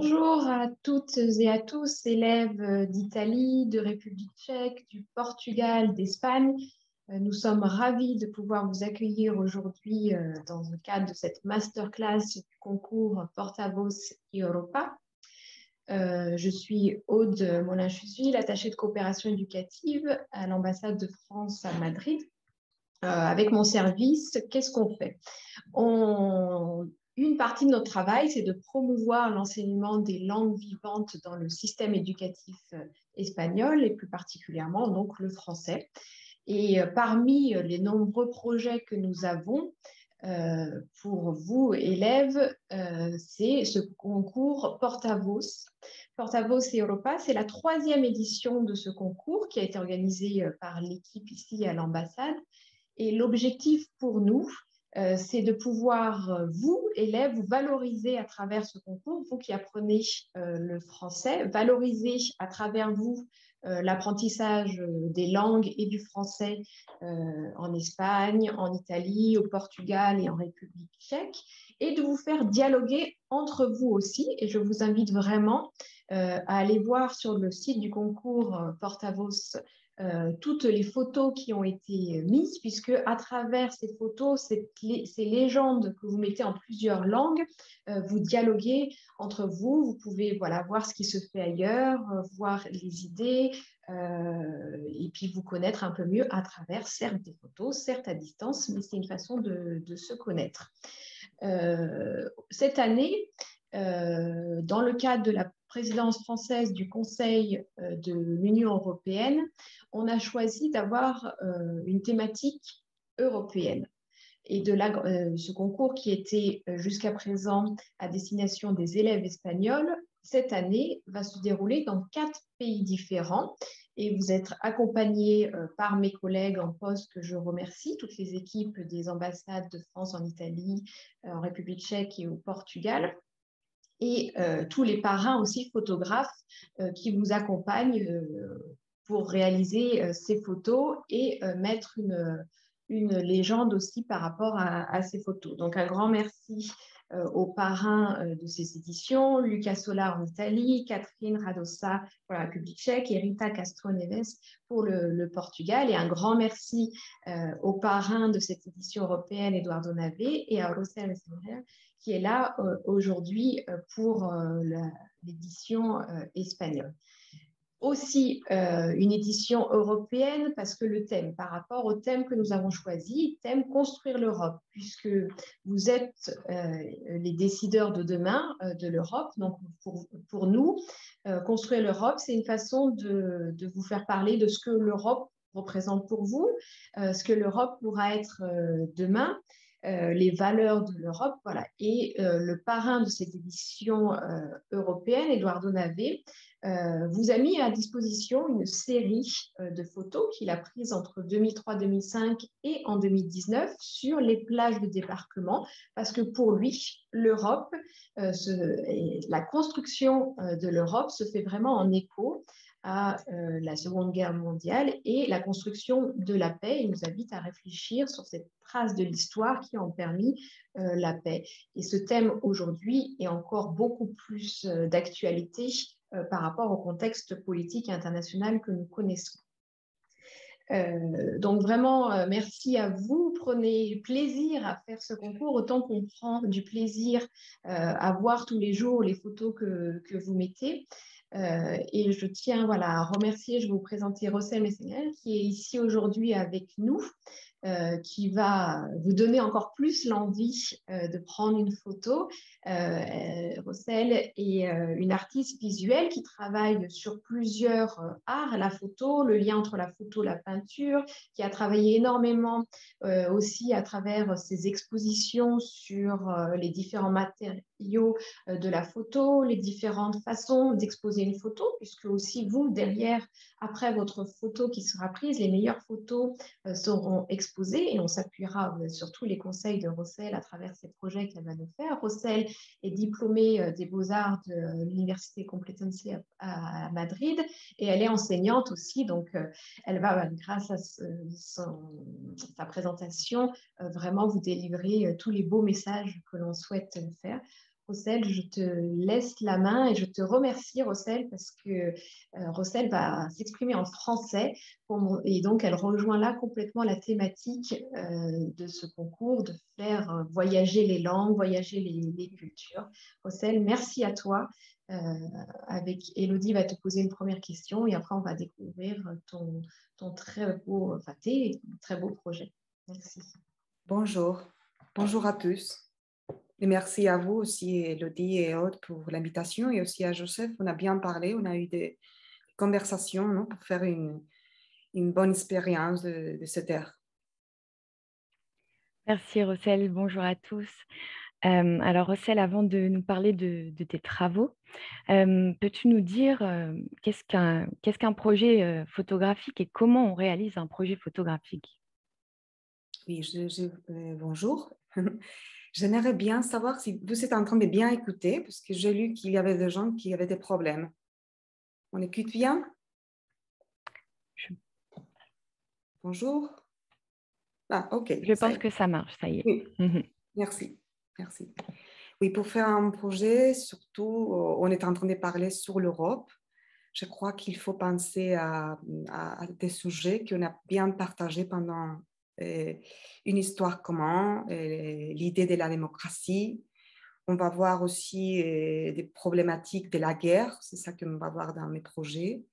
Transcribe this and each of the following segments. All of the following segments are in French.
Bonjour à toutes et à tous, élèves d'Italie, de République tchèque, du Portugal, d'Espagne. Nous sommes ravis de pouvoir vous accueillir aujourd'hui dans le cadre de cette masterclass du concours Portavoz Europa. Je suis Aude Molin-Chusville, attachée de coopération éducative à l'ambassade de France à Madrid. Avec mon service, qu'est-ce qu'on fait? Une partie de notre travail, c'est de promouvoir l'enseignement des langues vivantes dans le système éducatif espagnol et plus particulièrement donc le français. Et parmi les nombreux projets que nous avons pour vous, élèves, c'est ce concours Portavoz. Portavoz Europa, c'est la 3e édition de ce concours qui a été organisée par l'équipe ici à l'ambassade. Et l'objectif pour nous, c'est de pouvoir, vous, élèves, vous valoriser à travers ce concours, vous qui apprenez le français, valoriser à travers vous l'apprentissage des langues et du français en Espagne, en Italie, au Portugal et en République tchèque, et de vous faire dialoguer entre vous aussi. Et je vous invite vraiment à aller voir sur le site du concours Portavoz toutes les photos qui ont été mises, puisque à travers ces photos, ces légendes que vous mettez en plusieurs langues, vous dialoguez entre vous, vous pouvez voir ce qui se fait ailleurs, voir les idées, et puis vous connaître un peu mieux à travers, certes, des photos, certes à distance, mais c'est une façon de se connaître. Cette année, dans le cadre de la présidence française du Conseil de l'Union européenne, on a choisi d'avoir une thématique européenne. Et ce concours qui était jusqu'à présent à destination des élèves espagnols, cette année va se dérouler dans 4 pays différents. Et vous êtes accompagnés par mes collègues en poste que je remercie, toutes les équipes des ambassades de France en Italie, en République tchèque et au Portugal. Et tous les parrains aussi photographes qui vous accompagnent pour réaliser ces photos et mettre une légende aussi par rapport à ces photos. Donc un grand merci aux parrains de ces éditions, Lucas Solar en Italie, Catherine Radossa pour la République tchèque et Rita Castro-Neves pour le Portugal. Et un grand merci aux parrains de cette édition européenne, Eduardo Navé, et à Rosel Messenger, qui est là aujourd'hui pour l'édition espagnole. Aussi une édition européenne parce que le thème, par rapport au thème que nous avons choisi, thème Construire l'Europe, puisque vous êtes les décideurs de demain de l'Europe. Donc pour nous, Construire l'Europe, c'est une façon de vous faire parler de ce que l'Europe représente pour vous, ce que l'Europe pourra être demain. Les valeurs de l'Europe, voilà. Et le parrain de cette édition européenne, Eduardo Navé, vous a mis à disposition une série de photos qu'il a prises entre 2003-2005 et en 2019 sur les plages de débarquement, parce que pour lui, l'Europe, la construction de l'Europe se fait vraiment en écho à la Seconde Guerre mondiale et la construction de la paix. Il nous invite à réfléchir sur cette trace de l'histoire qui ont permis la paix. Et ce thème aujourd'hui est encore beaucoup plus d'actualité par rapport au contexte politique international que nous connaissons. Donc vraiment, merci à vous. Prenez plaisir à faire ce concours, autant qu'on prend du plaisir à voir tous les jours les photos que vous mettez. Et je tiens à remercier, je vais vous présenter Rosel Messenger qui est ici aujourd'hui avec nous, qui va vous donner encore plus l'envie de prendre une photo. Rosel est une artiste visuelle qui travaille sur plusieurs arts, la photo, le lien entre la photo et la peinture, qui a travaillé énormément aussi à travers ses expositions sur les différents matériaux de la photo, les différentes façons d'exposer une photo, puisque aussi vous, derrière, après votre photo qui sera prise, les meilleures photos seront exposées et on s'appuiera sur tous les conseils de Rosel à travers ces projets qu'elle va nous faire. Rosel est diplômée des Beaux-Arts de l'Université Complutense à Madrid et elle est enseignante aussi, donc elle va, grâce à sa présentation, vraiment vous délivrer tous les beaux messages que l'on souhaite faire. Rossel, je te laisse la main et je te remercie, Rossel, parce que Rossel va s'exprimer en français et donc elle rejoint là complètement la thématique de ce concours, de faire voyager les langues, voyager les cultures. Rossel, merci à toi. Euh, avec Elodie va te poser une première question et après on va découvrir ton très beau, enfin tes très beaux projets. Merci. Bonjour, bonjour à tous. Et merci à vous aussi, Elodie et Aude, pour l'invitation et aussi à Joseph. On a bien parlé, on a eu des conversations, non, pour faire une bonne expérience de cette ère. Merci Rossel, bonjour à tous. Alors Rossel, avant de nous parler de tes travaux, peux-tu nous dire qu'est-ce qu'un projet photographique et comment on réalise un projet photographique? Oui, bonjour. J'aimerais bien savoir si vous êtes en train de bien écouter, parce que j'ai lu qu'il y avait des gens qui avaient des problèmes. On écoute bien? Bonjour. Ah, ok. Je Ça y pense est. que ça marche, ça y est. Oui, merci. Merci. Oui, pour faire un projet, surtout, on est en train de parler sur l'Europe. Je crois qu'il faut penser à des sujets qu'on a bien partagés pendant une histoire commune, l'idée de la démocratie. On va voir aussi des problématiques de la guerre, c'est ça qu'on va voir dans mes projets.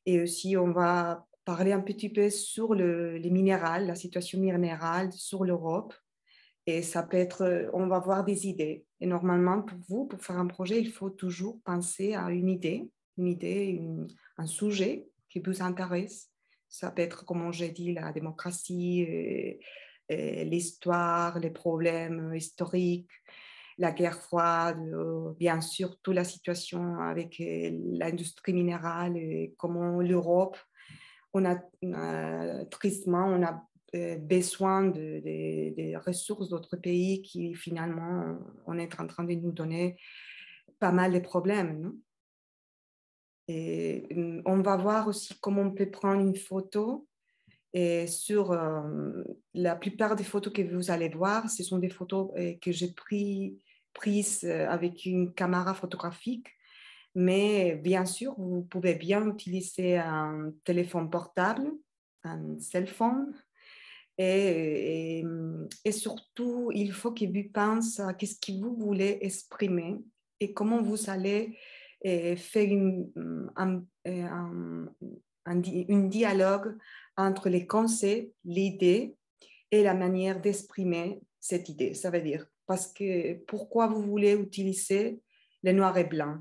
Et aussi, on va parler un petit peu sur les minérales, la situation minérale sur l'Europe. Et ça peut être, on va voir des idées. Et normalement, pour vous, pour faire un projet, il faut toujours penser à une idée, un sujet qui vous intéresse. Ça peut être, comme j'ai dit, la démocratie, l'histoire, les problèmes historiques, la guerre froide, bien sûr, toute la situation avec l'industrie minérale et comment l'Europe, tristement, on a besoin des ressources d'autres pays qui finalement, on est en train de nous donner pas mal de problèmes. Non? Et on va voir aussi comment on peut prendre une photo. Et sur la plupart des photos que vous allez voir, ce sont des photos que j'ai prises avec une caméra photographique. Mais bien sûr, vous pouvez bien utiliser un téléphone portable, un cell phone. Et surtout, il faut que vous pensiez à ce que vous voulez exprimer et comment vous allez faire un dialogue entre les concepts, l'idée et la manière d'exprimer cette idée. Ça veut dire, parce que pourquoi vous voulez utiliser le noir et blanc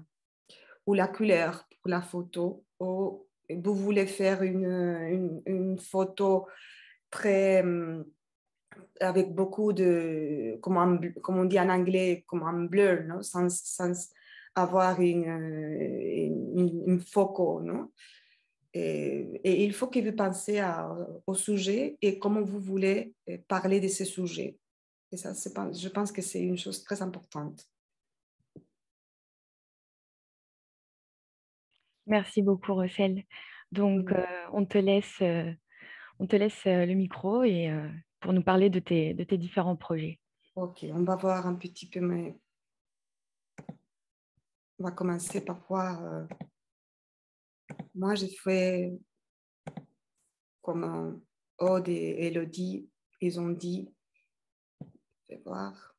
ou la couleur pour la photo, ou vous voulez faire une photo très avec beaucoup de, comme on dit en anglais, comme un blur, non? Sans avoir une foco. Non? Et il faut que vous pensiez au sujet et comment vous voulez parler de ce sujet. Et ça, je pense que c'est une chose très importante. Merci beaucoup Rossel. Donc on te laisse le micro et pour nous parler de tes différents projets. Ok, on va voir un petit peu, mais on va commencer par voir. Moi, j'ai fait comme Aude et Elodie, ils ont dit. Je vais voir.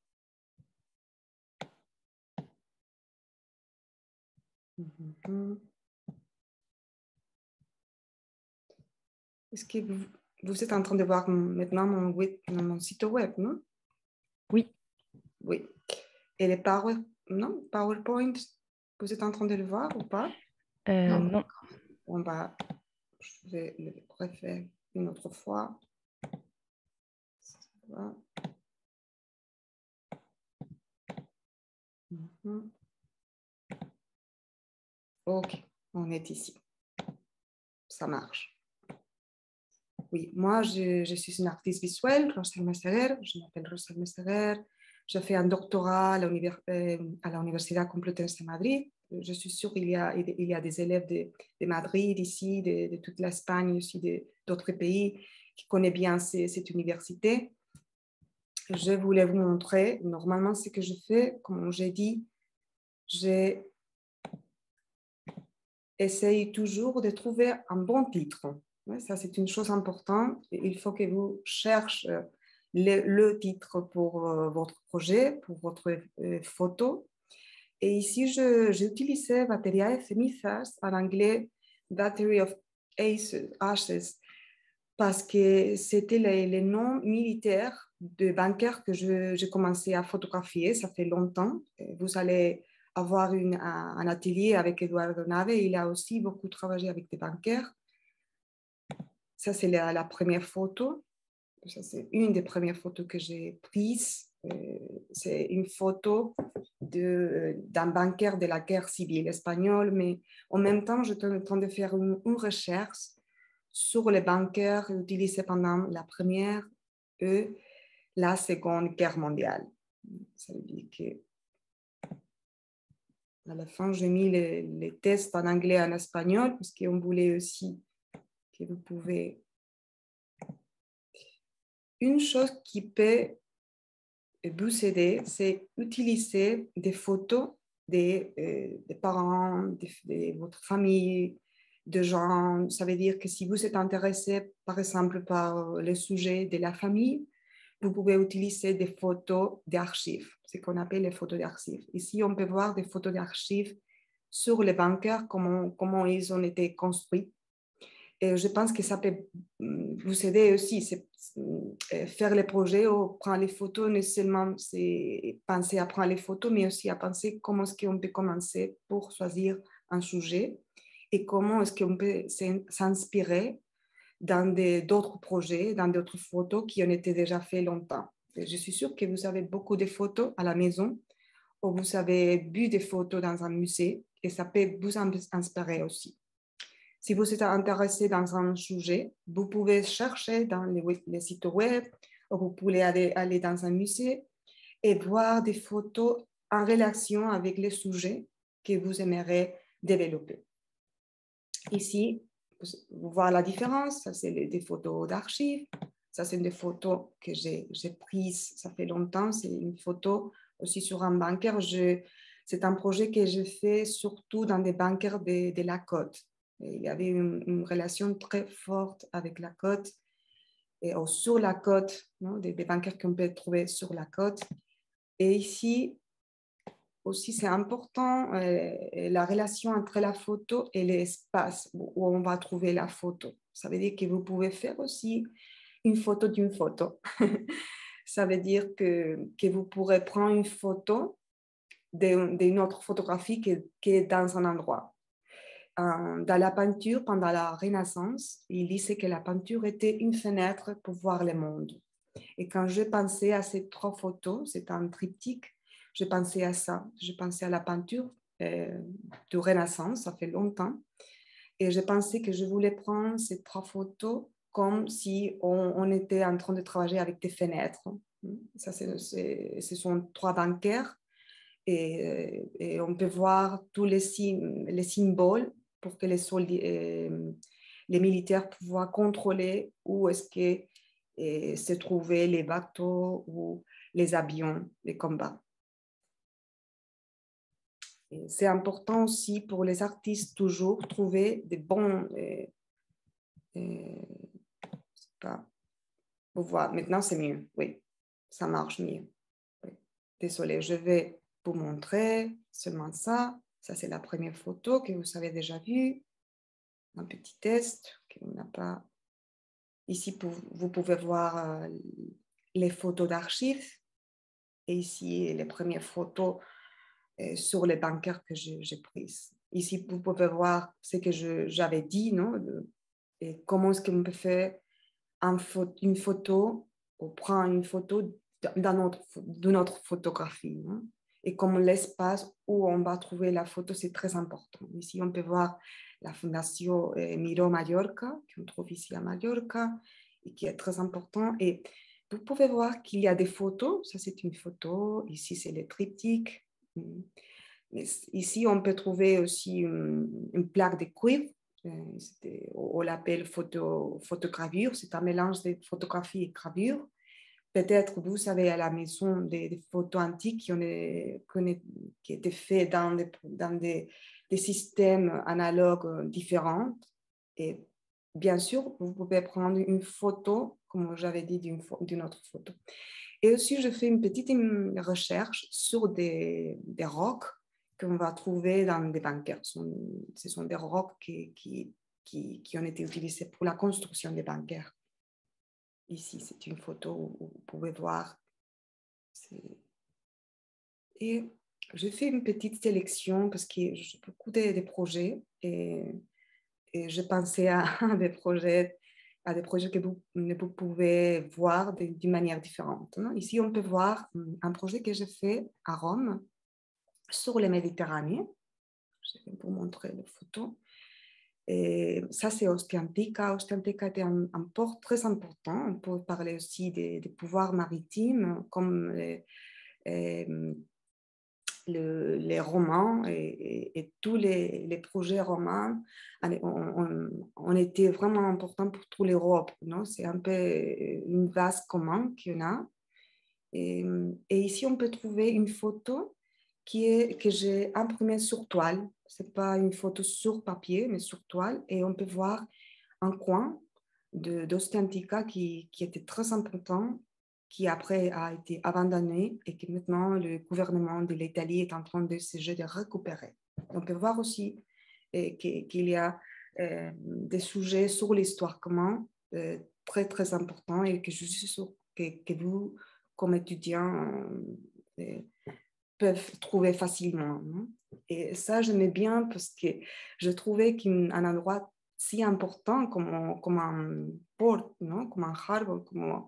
Est-ce que vous êtes en train de voir maintenant mon site web, non? Oui. Oui. Et les PowerPoint, vous êtes en train de le voir ou pas? Non. Je vais le refaire une autre fois. Voilà. Ok, on est ici. Ça marche. Oui, moi, je suis une artiste visuelle, Rossel Messerer. Je m'appelle Rossel Messerer. J'ai fait un doctorat à la Universidad Complutense de Madrid. Je suis sûre qu'il y a des élèves de Madrid, ici, de toute l'Espagne, aussi d'autres pays qui connaissent bien cette université. je voulais vous montrer. Normalement, ce que je fais, comme j'ai dit, j'essaye toujours de trouver un bon titre. Ouais, ça, c'est une chose importante. Il faut que vous cherchiez le titre pour votre projet, pour votre photo. Et ici, j'ai utilisé Batteria Cenizas, en anglais Battery of Ashes, parce que c'était les noms militaires de banquiers que j'ai commencé à photographier. Ça fait longtemps. Vous allez avoir un atelier avec Eduardo Nave. Il a aussi beaucoup travaillé avec des banquiers. Ça, c'est la première photo. Ça, c'est une des premières photos que j'ai prises. C'est une photo d'un banquier de la guerre civile espagnole, mais en même temps, j'étais en train de faire une recherche sur les banquiers utilisés pendant la Première et la Seconde Guerre mondiale. Ça veut dire que à la fin, j'ai mis les tests en anglais et en espagnol, parce qu'on voulait aussi que vous pouvez... Une chose qui peut vous aider, c'est utiliser des photos des parents, de votre famille, de gens. Ça veut dire que si vous êtes intéressé, par exemple, par le sujet de la famille, vous pouvez utiliser des photos d'archives, ce qu'on appelle les photos d'archives. Ici, on peut voir des photos d'archives sur les banquiers, comment ils ont été construits. Et je pense que ça peut vous aider aussi. Faire les projets ou prendre les photos, non seulement c'est penser à prendre les photos, mais aussi à penser comment est-ce qu'on peut commencer pour choisir un sujet et comment est-ce qu'on peut s'inspirer dans d'autres projets, dans d'autres photos qui ont été déjà faites longtemps. Et je suis sûre que vous avez beaucoup de photos à la maison ou vous avez vu des photos dans un musée et ça peut vous inspirer aussi. Si vous êtes intéressé dans un sujet, vous pouvez chercher dans les sites web ou vous pouvez aller dans un musée et voir des photos en relation avec les sujets que vous aimeriez développer. Ici, vous voyez la différence. Ça, c'est des photos d'archives. Ça, c'est des photos que j'ai prises, ça fait longtemps. C'est une photo aussi sur un banquier. C'est un projet que j'ai fait surtout dans des banquiers de la côte. Et il y avait une relation très forte avec la côte et sur la côte, non, des banquiers qu'on peut trouver sur la côte. Et ici, aussi, c'est important la relation entre la photo et l'espace où on va trouver la photo. Ça veut dire que vous pouvez faire aussi une photo d'une photo. Ça veut dire que vous pourrez prendre une photo d'une autre photographie qui est dans un endroit. Dans la peinture, pendant la Renaissance, il disait que la peinture était une fenêtre pour voir le monde. Et quand je pensais à ces 3 photos, c'est un triptyque, je pensais à ça. Je pensais à la peinture de Renaissance, ça fait longtemps. Et je pensais que je voulais prendre ces 3 photos comme si on était en train de travailler avec des fenêtres. Ça, ce sont 3 banquiers. Et on peut voir tous les symboles pour que les militaires puissent contrôler où est-ce que se trouvaient les bateaux ou les avions de combat. C'est important aussi pour les artistes toujours trouver des bons... vous voyez, maintenant c'est mieux, oui, ça marche mieux. Oui. Désolée, je vais vous montrer seulement ça. Ça, c'est la première photo que vous avez déjà vue. Un petit test qu'on n'a pas. Ici, vous pouvez voir les photos d'archives. Et ici, les premières photos sur les banquiers que j'ai prises. Ici, vous pouvez voir ce que j'avais dit, non? Et comment est-ce qu'on peut faire une photo ou prendre une photo de notre photographie. Non? Et comme l'espace où on va trouver la photo, c'est très important. Ici, on peut voir la Fondation Miró Mallorca, qu'on trouve ici à Mallorca, et qui est très important. Et vous pouvez voir qu'il y a des photos. Ça, c'est une photo. Ici, c'est le triptyque. Mais ici, on peut trouver aussi une plaque de cuivre. On l'appelle photogravure. C'est un mélange de photographie et gravure. peut-être vous savez à la maison des photos antiques qui étaient faites dans des systèmes analogues différents. Et bien sûr, vous pouvez prendre une photo, comme j'avais dit, d'une autre photo. Et aussi, je fais une petite recherche sur des rocs qu'on va trouver dans des bunkers. Ce sont des rocs qui ont été utilisés pour la construction des bunkers. Ici, c'est une photo où vous pouvez voir. Et je fais une petite sélection parce que j'ai beaucoup de projets et je pensais à des projets que vous pouvez voir d'une manière différente. Non? Ici, on peut voir un projet que j'ai fait à Rome sur la Méditerranée. Je vais vous montrer les photos. Et ça, c'est Ostientica. Ostientica était un port très important. On peut parler aussi des pouvoirs maritimes comme les romans et tous les projets romains ont été vraiment importants pour toute l'Europe. C'est un peu une vase commune qu'on a. Et ici, on peut trouver une photo que j'ai imprimée sur toile. Ce n'est pas une photo sur papier, mais sur toile. Et on peut voir un coin d'Ostientica qui était très important, qui après a été abandonné et que maintenant le gouvernement de l'Italie est en train d'essayer de récupérer. On peut voir aussi qu'il y a des sujets sur l'histoire commune très, très importants et que je suis sûre que vous, comme étudiants, peuvent trouver facilement. Non? Et ça, j'aimais bien parce que je trouvais qu'un endroit si important comme un port, non? Comme un harbor, comme un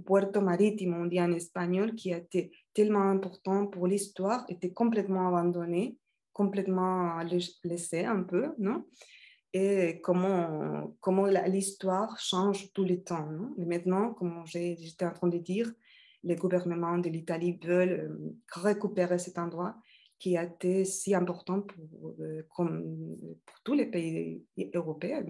puerto maritime, on dit en espagnol, qui a été tellement important pour l'histoire, était complètement abandonné, complètement laissé un peu, non? Et comment l'histoire change tout le temps. Non? Et maintenant, comme j'étais en train de dire, les gouvernements de l'Italie veulent récupérer cet endroit qui a été si important pour tous les pays européens.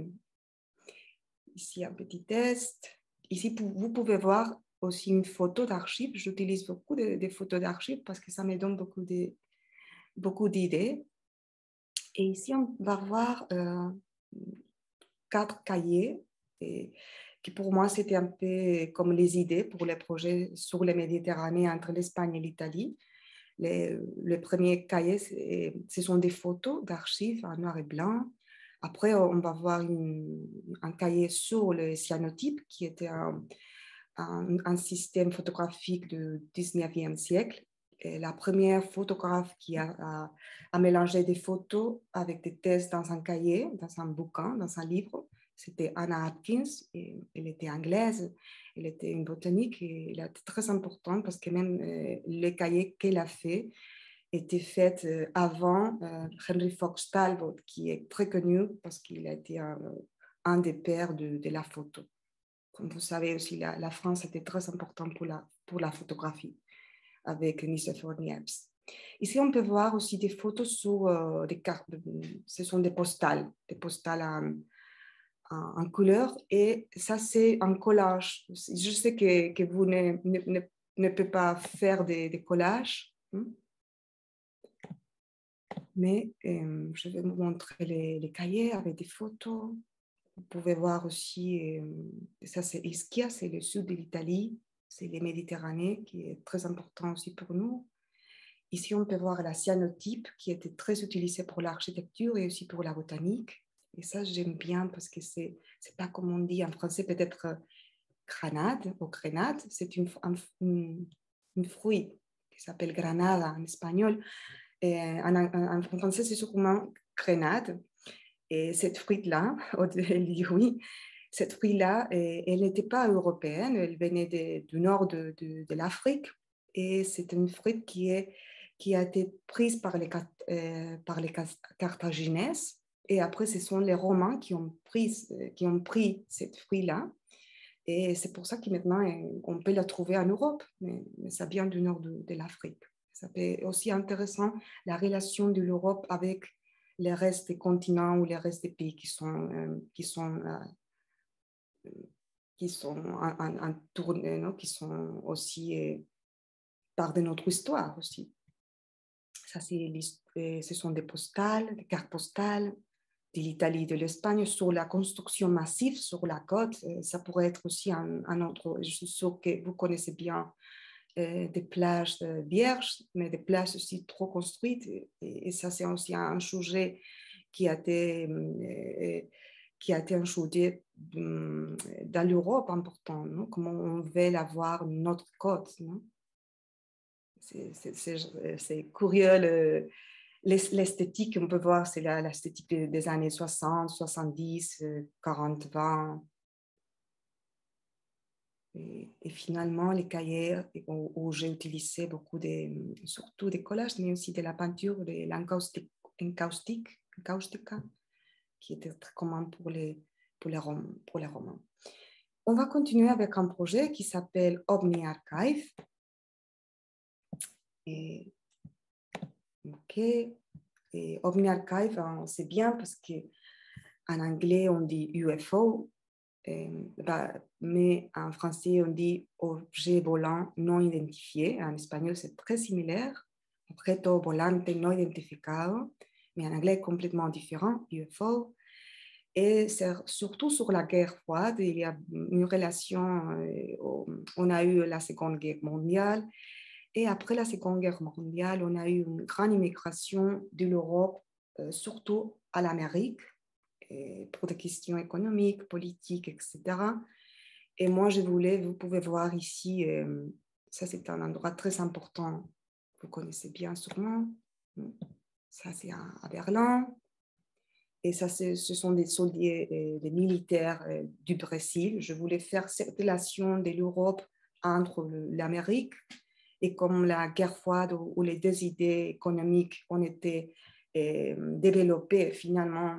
Ici, un petit test. Ici, vous pouvez voir aussi une photo d'archives. J'utilise beaucoup de photos d'archives parce que ça me donne beaucoup d'idées. Et ici, on va voir 4 cahiers qui pour moi, c'était un peu comme les idées pour les projets sur la Méditerranée entre l'Espagne et l'Italie. Le premier cahier, ce sont des photos d'archives en noir et blanc. Après, on va voir un cahier sur le cyanotype, qui était un système photographique du 19e siècle. Et la première photographe qui a mélangé des photos avec des thèses dans un cahier, dans un bouquin, dans un livre, c'était Anna Atkins. Elle était anglaise, elle était une botanique et elle était très importante parce que même les cahiers qu'elle a fait étaient faits avant Henry Fox Talbot, qui est très connu parce qu'il a été un des pères de la photo. Comme vous savez aussi, la France était très importante pour la photographie avec Nicéphore Niepce. Ici, on peut voir aussi des photos sur des cartes. Ce sont des postales en couleur. Et ça, c'est un collage. Je sais que vous ne pouvez pas faire des collages, mais je vais vous montrer les cahiers avec des photos. Vous pouvez voir aussi, ça c'est Ischia, c'est le sud de l'Italie, c'est les Méditerranées qui est très important aussi pour nous. Ici, on peut voir la cyanotype qui était très utilisée pour l'architecture et aussi pour la botanique. Et ça, j'aime bien parce que c'est pas comme on dit en français, peut-être grenade ou grenade, c'est une fruit qui s'appelle granada en espagnol. Et en français, c'est sûrement grenade. Et cette fruit-là, elle dit oui, cette fruit-là, elle n'était pas européenne, elle venait du nord de l'Afrique. Et c'est une fruit qui a été prise par les Carthaginois. Et après, ce sont les Romains qui ont pris cette fruit-là. Et c'est pour ça que maintenant, on peut la trouver en Europe, mais ça vient du nord de l'Afrique. Ça fait aussi intéressant la relation de l'Europe avec les restes des continents ou les restes des pays qui sont qui sont en tournée, non, qui sont aussi part de notre histoire aussi. Ça, ce sont des postales, des cartes postales de l'Italie, de l'Espagne, sur la construction massive sur la côte. Ça pourrait être aussi un autre. Je suis sûre que vous connaissez bien des plages vierges, mais des plages aussi trop construites. Et ça, c'est aussi un sujet qui a été un sujet dans l'Europe important. Non? Comment on veut avoir notre côte. Non? C'est curieux. L'esthétique qu'on peut voir, c'est l'esthétique des années 60, 70, 40, 20. Et finalement, les cahiers où j'ai utilisé beaucoup surtout des collages, mais aussi de la peinture, de l'encaustica, qui était très commun pour les romans. On va continuer avec un projet qui s'appelle OVNI Archive. Et OVNI Archive, c'est bien parce qu'en anglais, on dit UFO, mais en français, on dit objet volant non identifié. En espagnol, c'est très similaire. Objeto volante no identificado, mais en anglais, complètement différent, UFO. Et c'est surtout sur la guerre froide. Il y a une relation, on a eu la Seconde Guerre mondiale. Et après la Seconde Guerre mondiale, on a eu une grande immigration de l'Europe, surtout à l'Amérique, pour des questions économiques, politiques, etc. Et moi, vous pouvez voir ici, ça c'est un endroit très important, vous connaissez bien sûrement. Ça c'est à Berlin. Et ça, ce sont des soldats, des militaires du Brésil. Je voulais faire cette relation de l'Europe entre l'Amérique. Et comme la guerre froide où les deux idées économiques ont été développées finalement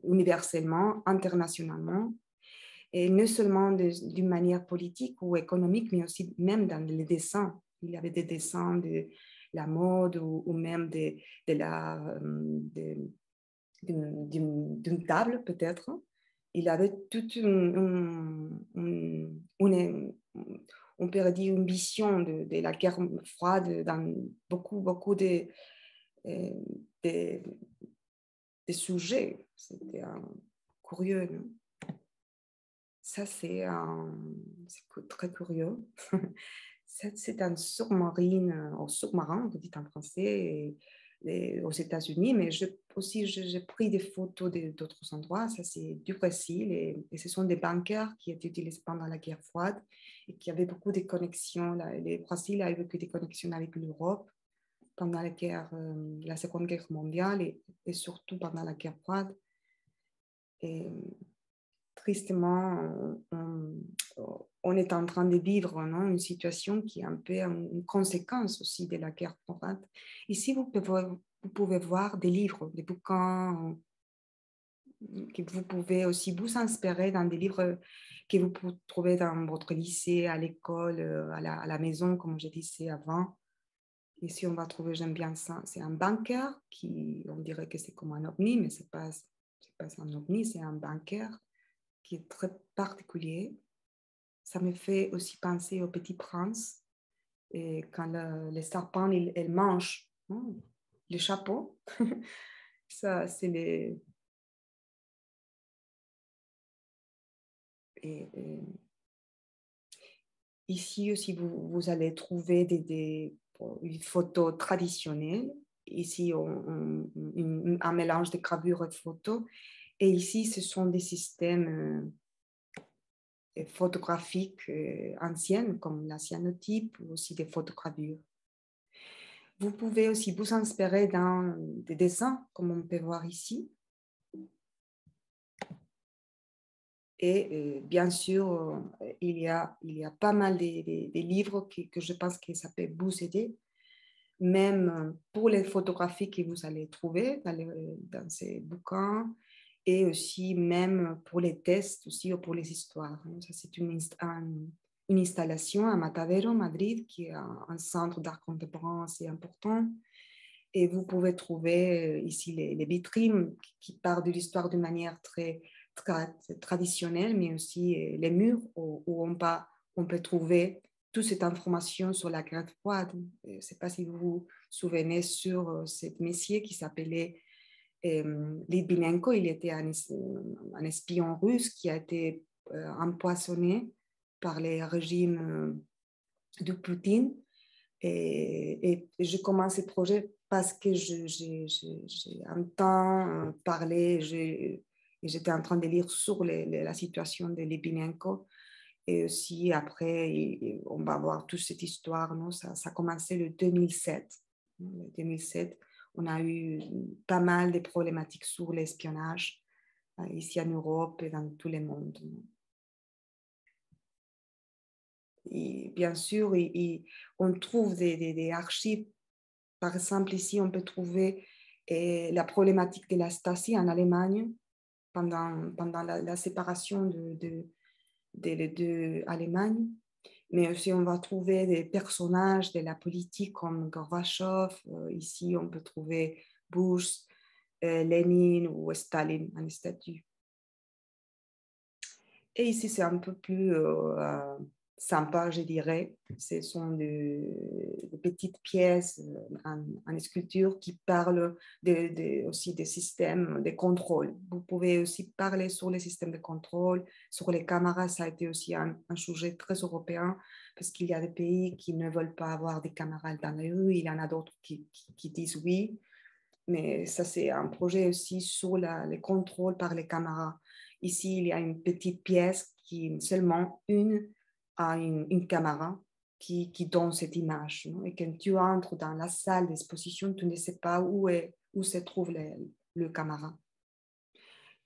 universellement, internationalement, et non seulement d'une manière politique ou économique, mais aussi même dans les dessins. Il y avait des dessins de la mode ou même d'une table peut-être. Il avait toute on peut dire une vision de la guerre froide dans beaucoup de sujets. C'était curieux. Non? Ça, c'est très curieux. C'est un sous-marin, on dit en français, aux États-Unis, mais j'ai pris des photos d'autres endroits. Ça, c'est du Brésil, et ce sont des bunkers qui étaient utilisés pendant la guerre froide et qui avaient beaucoup de connexions. Le Brésil a eu beaucoup de connexions avec l'Europe pendant la Seconde Guerre mondiale et surtout pendant la guerre froide. Et tristement, on est en train de vivre une situation qui est un peu une conséquence aussi de la guerre froide. Ici, vous pouvez voir des livres, des bouquins que vous pouvez aussi vous inspirer dans des livres que vous pouvez trouver dans votre lycée, à l'école, à la maison, comme je disais avant. Ici, on va trouver, j'aime bien ça, c'est un bunker on dirait que c'est comme un ovni, mais c'est pas un ovni, c'est un bunker qui est très particulier. Ça me fait aussi penser au Petit Prince, et quand les serpents, ils mangent le chapeau. Ça, c'est les... Ici aussi, vous allez trouver une photo traditionnelle. Ici, un mélange de gravure et de photos. Et ici, ce sont des systèmes photographiques anciennes, comme la cyanotype, ou aussi des photogravures. Vous pouvez aussi vous inspirer dans des dessins, comme on peut voir ici. Et bien sûr, il y a pas mal de livres que je pense que ça peut vous aider, même pour les photographies que vous allez trouver dans ces bouquins, et aussi même pour les tests aussi, ou pour les histoires. Ça, c'est une installation à Matadero, Madrid, qui est un centre d'art contemporain assez important. Et vous pouvez trouver ici les vitrines qui parlent de l'histoire d'une manière très traditionnelles, mais aussi les murs où on peut trouver toute cette information sur la guerre froide. Je ne sais pas si vous vous souvenez sur cette monsieur qui s'appelait Litvinenko. Il était un espion russe qui a été empoisonné par les régimes de Poutine. Et je commence ce projet parce que j'ai un temps parlé, j'étais en train de lire sur la situation de Litvinenko. Et aussi, après, on va voir toute cette histoire. Non? Ça a commencé le 2007. Le 2007, on a eu pas mal de problématiques sur l'espionnage ici en Europe et dans tout le monde. Et bien sûr, on trouve des archives. Par exemple, ici, on peut trouver la problématique de la Stasi en Allemagne pendant la séparation de l'Allemagne. Mais aussi, on va trouver des personnages de la politique comme Gorbatchev. Ici, on peut trouver Bush, Lénine ou Staline en statue. Et ici, c'est un peu plus sympa, je dirais. Ce sont des petites pièces en sculpture qui parlent aussi des systèmes de contrôle. Vous pouvez aussi parler sur les systèmes de contrôle, sur les caméras. Ça a été aussi un sujet très européen parce qu'il y a des pays qui ne veulent pas avoir des caméras dans les rues. Il y en a d'autres qui disent oui. Mais ça, c'est un projet aussi sur les contrôles par les caméras. Ici, il y a une petite pièce qui seulement a une caméra qui donne cette image. Non? Et quand tu entres dans la salle d'exposition, tu ne sais pas où se trouve le caméra.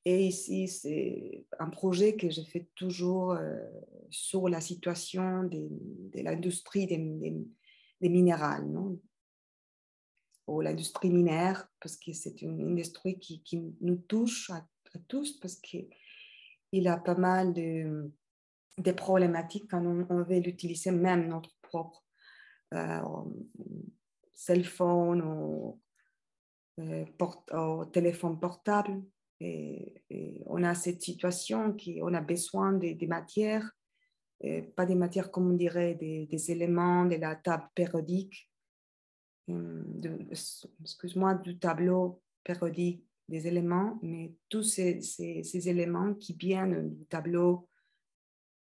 Et ici, c'est un projet que je fais toujours sur la situation de l'industrie des minéraux, non? Ou l'industrie minière, parce que c'est une industrie qui nous touche à tous, parce qu'il y a pas mal de problématiques quand on veut l'utiliser, même notre propre cell phone ou téléphone portable. Et on a cette situation qu'on a besoin des matières, pas des matières comme on dirait des éléments de la table périodique, excuse-moi, du tableau périodique des éléments, mais tous ces éléments qui viennent du tableau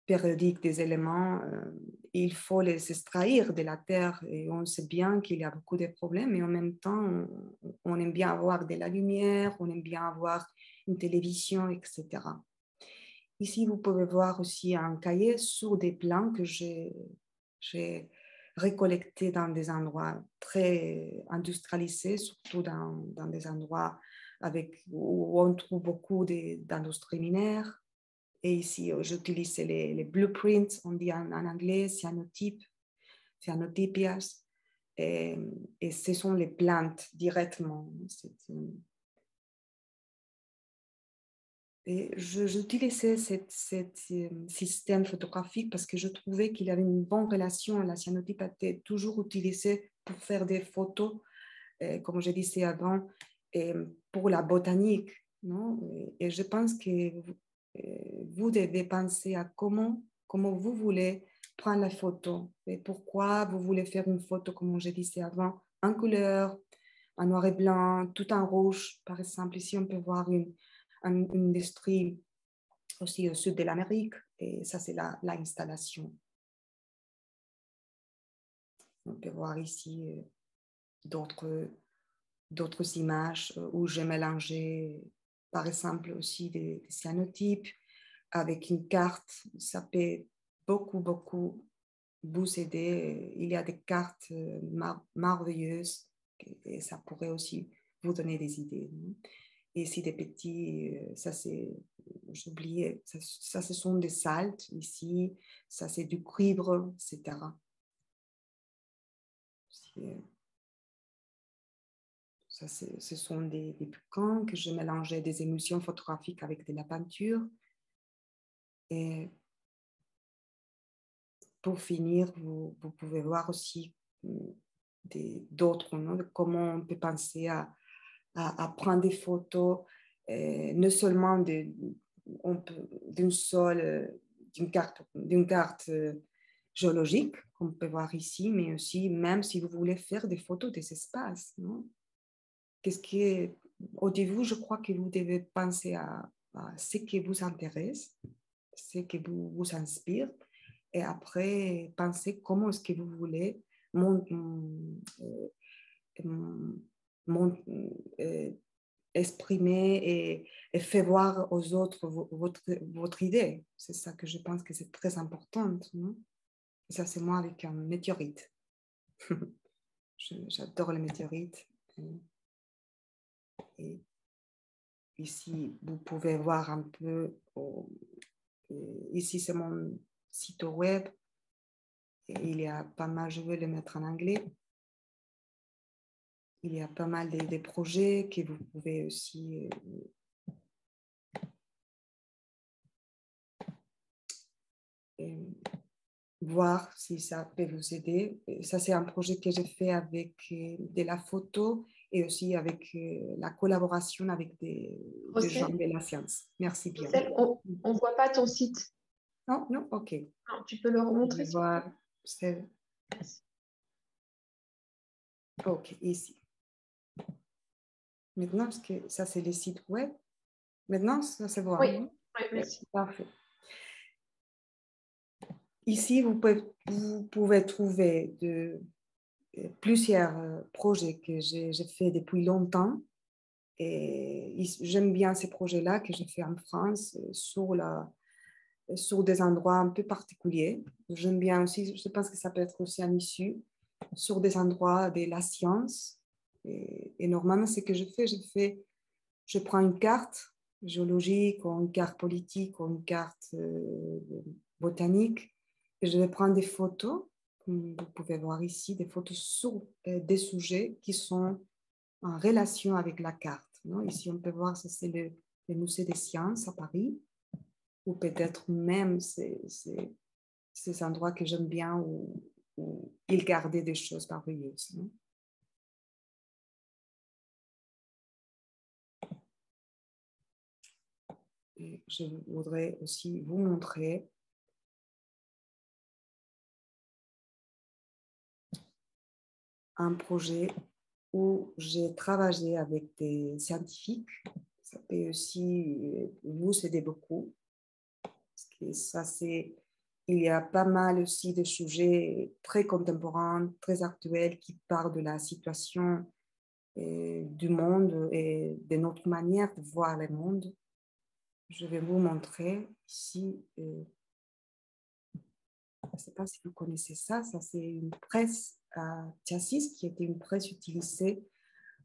périodique des éléments, il faut les extraire de la Terre et on sait bien qu'il y a beaucoup de problèmes, mais en même temps, on aime bien avoir de la lumière, on aime bien avoir une télévision, etc. Ici, vous pouvez voir aussi un cahier sur des plans que j'ai récoltés dans des endroits très industrialisés, surtout dans des endroits où on trouve beaucoup d'industries minières. Et ici, j'utilise les blueprints, on dit en anglais, cyanotypias, et ce sont les plantes directement. Et j'utilisais ce système photographique parce que je trouvais qu'il y avait une bonne relation. La cyanotype était toujours utilisée pour faire des photos, comme je disais avant, pour la botanique. Non? Et je pense que vous devez penser à comment vous voulez prendre la photo et pourquoi vous voulez faire une photo, comme je disais avant, en couleur, en noir et blanc, tout en rouge. Par exemple, ici, on peut voir une industrie aussi au sud de l'Amérique, et ça, c'est l'installation. On peut voir ici d'autres images où j'ai mélangé, par exemple, aussi des cyanotypes avec une carte. Ça peut beaucoup vous aider. Il y a des cartes merveilleuses et ça pourrait aussi vous donner des idées. Et si des petits, ça c'est, j'oubliais, ça ce sont des saltes ici, ça c'est du cuivre, etc. Ça, ce sont des bouquins que je mélangeais des émulsions photographiques avec de la peinture. Et pour finir, vous pouvez voir aussi d'autres, comment on peut penser à prendre des photos, non seulement d'une carte géologique, qu'on peut voir ici, mais aussi même si vous voulez faire des photos des espaces. Non? Au début, je crois que vous devez penser à ce qui vous intéresse, ce qui vous inspire, et après penser comment est-ce que vous voulez exprimer et faire voir aux autres votre idée. C'est ça que je pense que c'est très important. Non? Ça, c'est moi avec un météorite. J'adore les météorites. Et ici, vous pouvez voir un peu. Ici, c'est mon site web. Et il y a pas mal, je vais le mettre en anglais. Il y a pas mal de projets que vous pouvez aussi voir si ça peut vous aider. Ça, c'est un projet que j'ai fait avec de la photo et aussi avec la collaboration avec des gens de la science. Merci bien. Rossel, on ne voit pas ton site. Non, non, ok. Non, tu peux le remontrer. Je vais voir. Ok, ici. Maintenant, parce que ça, c'est le site web. Maintenant, ça se voit. Oui, Hein? Oui, merci. Parfait. Ici, vous pouvez trouver plusieurs projets que j'ai fait depuis longtemps. Et j'aime bien ces projets-là que j'ai fait en France sur des endroits un peu particuliers. J'aime bien aussi, je pense que ça peut être aussi un issue, sur des endroits de la science. Et normalement, ce que je prends une carte géologique ou une carte politique ou une carte botanique et je vais prendre des photos, comme vous pouvez voir ici, des photos sur des sujets qui sont en relation avec la carte. Non? Ici, on peut voir, ça c'est le musée des sciences à Paris, ou peut-être même ces endroits que j'aime bien où ils gardaient des choses merveilleuses. Non? Et je voudrais aussi vous montrer un projet où j'ai travaillé avec des scientifiques. Ça peut aussi vous aider beaucoup. Parce que ça, il y a pas mal aussi de sujets très contemporains, très actuels qui parlent de la situation du monde et de notre manière de voir le monde. Je vais vous montrer ici. Je ne sais pas si vous connaissez ça. Ça, c'est une presse à châssis qui était une presse utilisée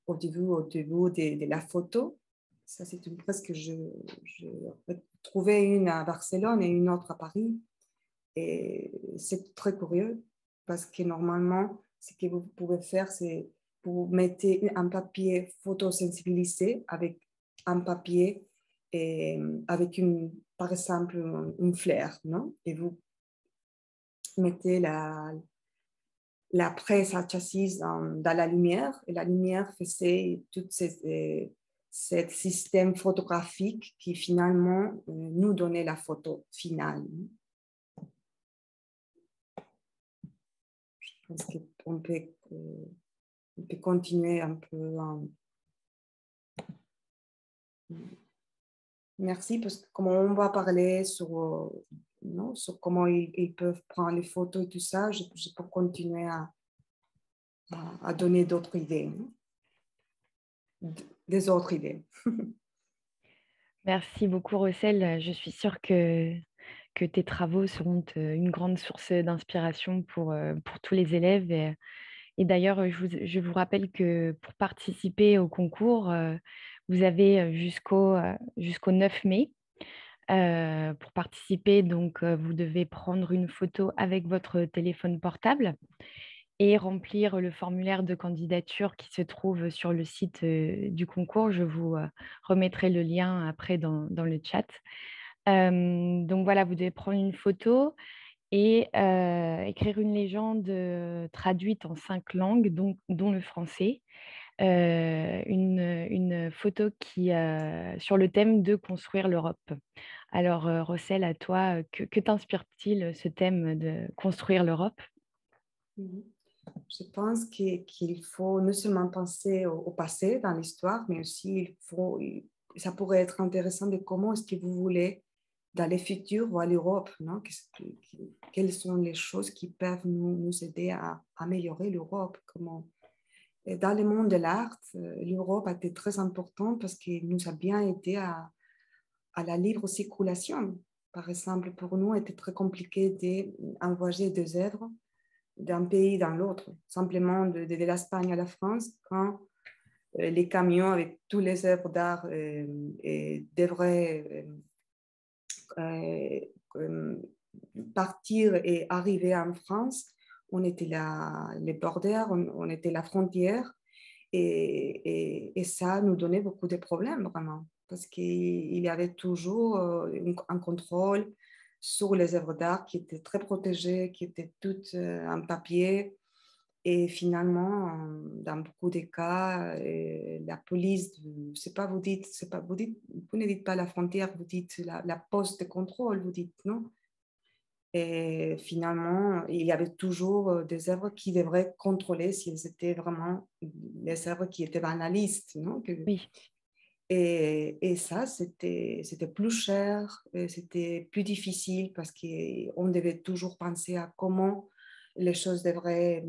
au début de la photo. Ça, c'est une presse que je trouvais une à Barcelone et une autre à Paris. Et c'est très curieux parce que normalement, ce que vous pouvez faire, c'est vous mettez un papier photosensibilisé avec un papier et avec par exemple une fleur, non? Et vous mettez la presse à châssis dans la lumière et la lumière faisait tout ce système photographique qui finalement nous donnait la photo finale. Je pense qu'on peut continuer un peu. Merci, parce que comme on va parler sur comment ils peuvent prendre les photos et tout ça, je peux continuer à donner d'autres idées, des autres idées. Merci beaucoup, Rossel. Je suis sûre que tes travaux seront une grande source d'inspiration pour tous les élèves. Et d'ailleurs, je vous rappelle que pour participer au concours, vous avez jusqu'au 9 mai. Pour participer, donc, vous devez prendre une photo avec votre téléphone portable et remplir le formulaire de candidature qui se trouve sur le site du concours. Je vous remettrai le lien après dans le chat. Donc voilà, vous devez prendre une photo et écrire une légende traduite en 5 langues, dont le français. une photo sur le thème de construire l'Europe. Alors, Rossel, à toi, que t'inspire-t-il ce thème de construire l'Europe? Mhm. Je pense qu'il faut non seulement penser au passé dans l'histoire, mais aussi ça pourrait être intéressant de comment est-ce que vous voulez dans le futur voir l'Europe, non? Quelles sont les choses qui peuvent nous aider à améliorer l'Europe? Et dans le monde de l'art, l'Europe a été très importante parce qu'il nous a bien aidé à la libre circulation. Par exemple, pour nous, c'était très compliqué d'envoyer des œuvres d'un pays dans l'autre, simplement de l'Espagne à la France, quand les camions avec tous les œuvres d'art devraient partir et arriver en France. On était les bordères, on était la frontière, et ça nous donnait beaucoup de problèmes, vraiment, parce qu'il y avait toujours un contrôle sur les œuvres d'art qui étaient très protégées, qui étaient toutes en papier. Et finalement, dans beaucoup de cas, la police, c'est pas vous ne dites pas la frontière, vous dites la poste de contrôle, vous dites non. Et finalement, il y avait toujours des œuvres qui devraient contrôler s'ils étaient vraiment les œuvres qui étaient dans la liste, non? Oui, Et ça, c'était plus cher, c'était plus difficile parce qu'on devait toujours penser à comment les choses devraient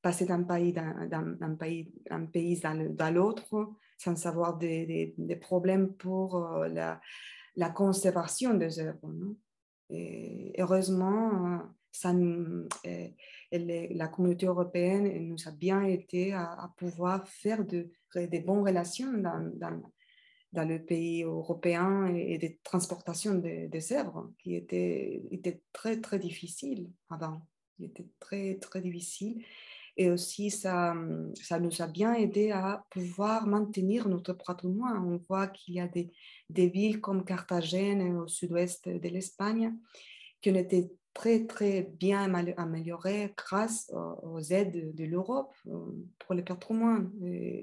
passer d'un pays, d'un pays dans l'autre, sans avoir des problèmes pour la conservation des œuvres, non? Et heureusement, la communauté européenne nous a bien aidé à pouvoir faire des bonnes relations dans le pays européen et des transportations des œuvres qui étaient très, très difficiles avant. Il était très, très difficile. Et aussi, ça nous a bien aidé à pouvoir maintenir notre patrimoine. On voit qu'il y a des villes comme Carthagène au sud-ouest de l'Espagne qui ont été très, très bien améliorées grâce aux aides de l'Europe pour le patrimoine.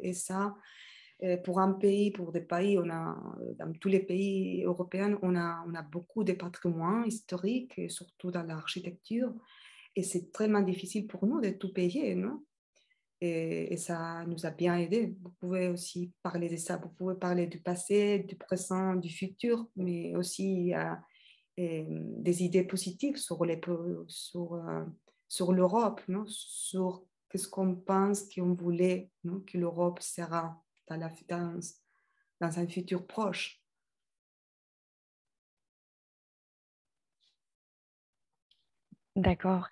Et ça, pour un pays, pour des pays, dans tous les pays européens, on a beaucoup de patrimoine historique, et surtout dans l'architecture. Et c'est très difficile pour nous de tout payer, non? Et ça nous a bien aidé. Vous pouvez aussi parler de ça. Vous pouvez parler du passé, du présent, du futur, mais aussi des idées positives sur l'Europe, non? Sur ce qu'on pense qu'on voulait, non? Que l'Europe sera dans un futur proche. d'accord.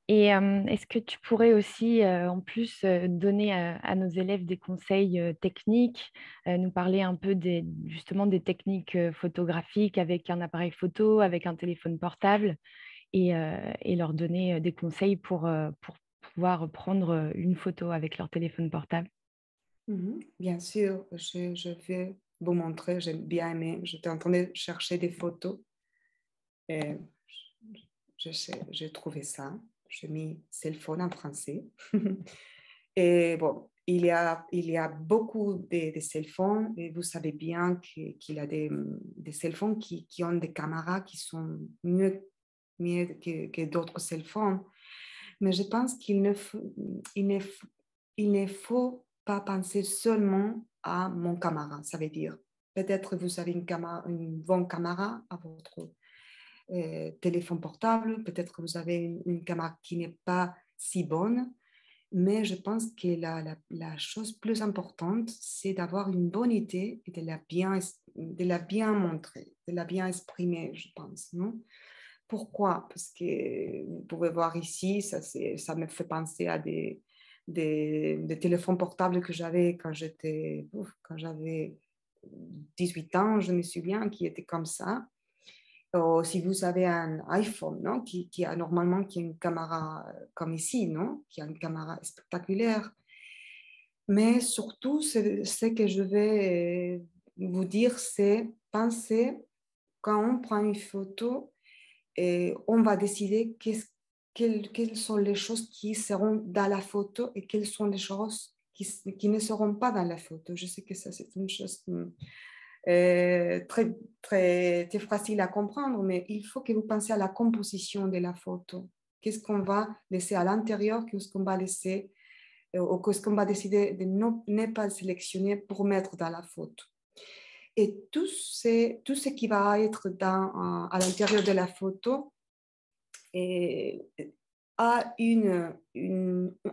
Et est-ce que tu pourrais aussi, en plus, donner à nos élèves des conseils techniques, nous parler un peu justement des techniques photographiques avec un appareil photo, avec un téléphone portable, et leur donner des conseils pour pouvoir prendre une photo avec leur téléphone portable? Bien sûr, je vais vous montrer, j'ai bien aimé. J'étais en train de chercher des photos et j'ai trouvé ça. J'ai mis cell phone en français. Et bon, il y a beaucoup de cell phones et vous savez bien qu'il y a des cell phones qui ont des caméras qui sont mieux que d'autres cell phones. Mais je pense il ne faut pas penser seulement à mon caméra. Ça veut dire, peut-être vous avez une bonne caméra à votre téléphone portable, peut-être que vous avez une caméra qui n'est pas si bonne, mais je pense que la chose plus importante, c'est d'avoir une bonne idée et de la bien montrer, de la bien exprimer, je pense, non? Pourquoi? Parce que vous pouvez voir ici, ça me fait penser à des téléphones portables que j'avais quand j'avais 18 ans, je me souviens, qui étaient comme ça. Si vous avez un iPhone, non, qui a normalement qui a une caméra comme ici, non, qui a une caméra spectaculaire. Mais surtout, ce que je vais vous dire, c'est penser quand on prend une photo et on va décider quelles sont les choses qui seront dans la photo et quelles sont les choses qui ne seront pas dans la photo. Je sais que ça, c'est une chose très, très, très facile à comprendre, mais il faut que vous pensiez à la composition de la photo. Qu'est-ce qu'on va laisser à l'intérieur, qu'est-ce qu'on va laisser, ou qu'est-ce qu'on va décider de ne pas sélectionner pour mettre dans la photo. Et tout ce qui va être à l'intérieur de la photo a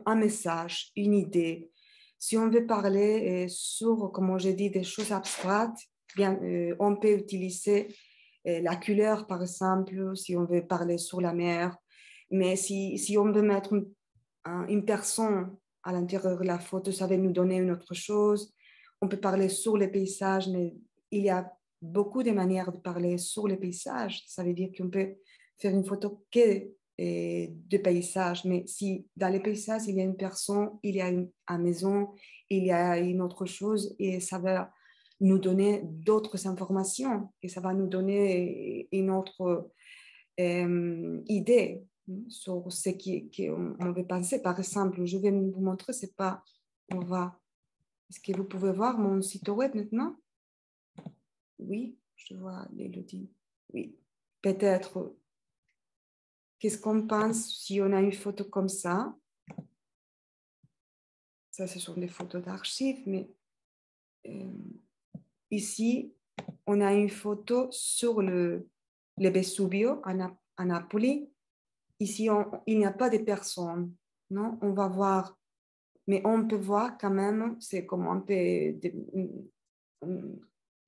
un message, une idée. Si on veut parler sur, comme j'ai dit, des choses abstraites, bien, on peut utiliser la couleur, par exemple, si on veut parler sur la mer. Mais si on veut mettre une personne à l'intérieur de la photo, ça va nous donner une autre chose. On peut parler sur les paysages, mais il y a beaucoup de manières de parler sur les paysages. Ça veut dire qu'on peut faire une photo que de paysages, mais si dans les paysages, il y a une personne, il y a une maison, il y a une autre chose, et ça va nous donner d'autres informations, et ça va nous donner une autre idée sur ce qu'on veut penser. Par exemple, je vais vous montrer, c'est pas, est-ce que vous pouvez voir mon site web maintenant? Oui, je vois l'Élodie. Oui, peut-être. Qu'est-ce qu'on pense si on a une photo comme ça? Ça, ce sont des photos d'archives, mais ici, on a une photo sur le Vesuvio à Napoli. Ici, il n'y a pas de personnes, non? On va voir, mais on peut voir quand même, c'est comme un peu,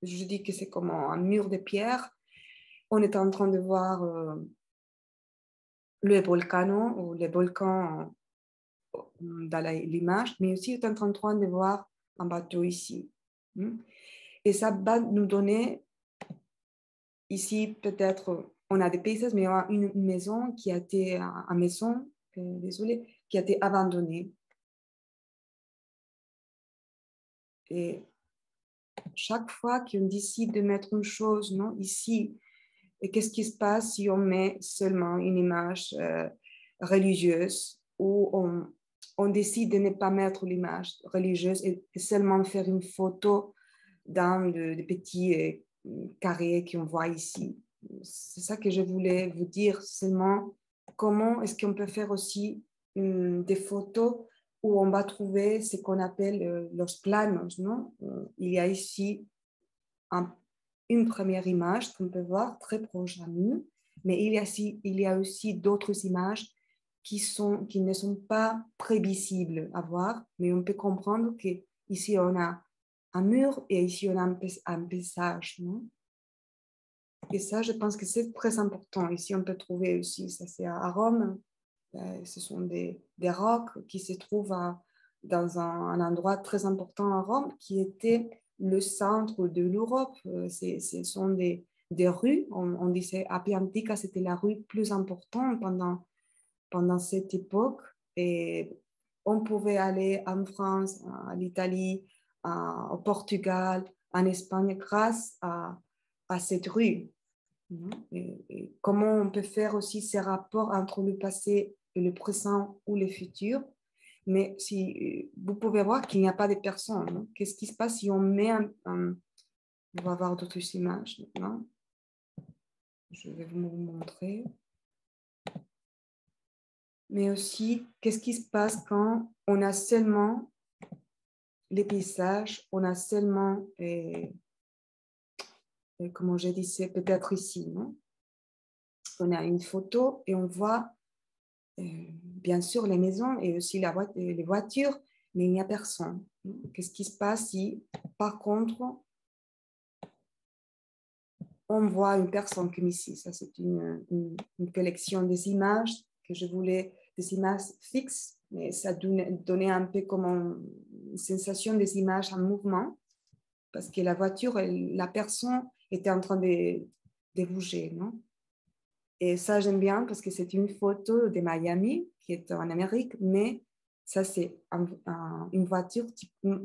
je dis que c'est comme un mur de pierre. On est en train de voir le volcano ou les volcans dans l'image, mais aussi on est en train de voir un bateau ici. Et ça va nous donner, ici peut-être, on a des paysages, mais on a une maison qui a été, désolé, qui a été abandonnée. Et chaque fois qu'on décide de mettre une chose, non, ici, et qu'est-ce qui se passe si on met seulement une image religieuse ou on décide de ne pas mettre l'image religieuse et seulement faire une photo dans le petit carré qu'on voit ici. C'est ça que je voulais vous dire seulement. Comment est-ce qu'on peut faire aussi des photos où on va trouver ce qu'on appelle los planos, non? Il y a ici une première image qu'on peut voir très proche à nous, mais il y a aussi d'autres images qui ne sont pas prévisibles à voir, mais on peut comprendre qu'ici on a un mur et ici on a un paysage. Non? Et ça, je pense que c'est très important. Ici, on peut trouver aussi, ça c'est à Rome, ce sont des rocs qui se trouvent dans un endroit très important à Rome qui était le centre de l'Europe. Ce sont des rues, on disait Appia Antica, c'était la rue plus importante pendant cette époque. Et on pouvait aller en France, à l'Italie, au Portugal, en Espagne grâce à cette rue. Et comment on peut faire aussi ces rapports entre le passé et le présent ou le futur. Mais si vous pouvez voir qu'il n'y a pas de personnes, qu'est-ce qui se passe si on met on va voir d'autres images maintenant. Je vais vous montrer. Mais aussi, qu'est-ce qui se passe quand on a seulement les paysages, on a seulement, comment je disais, peut-être ici, non? On a une photo et on voit bien sûr les maisons et aussi les voitures, mais il n'y a personne. Qu'est-ce qui se passe si, par contre, on voit une personne comme ici? Ça, c'est une collection des images que je voulais, des images fixes, mais ça donnait un peu comme une sensation des images en mouvement, parce que la voiture, la personne était en train de bouger, non? Et ça, j'aime bien parce que c'est une photo de Miami, qui est en Amérique, mais ça, c'est une voiture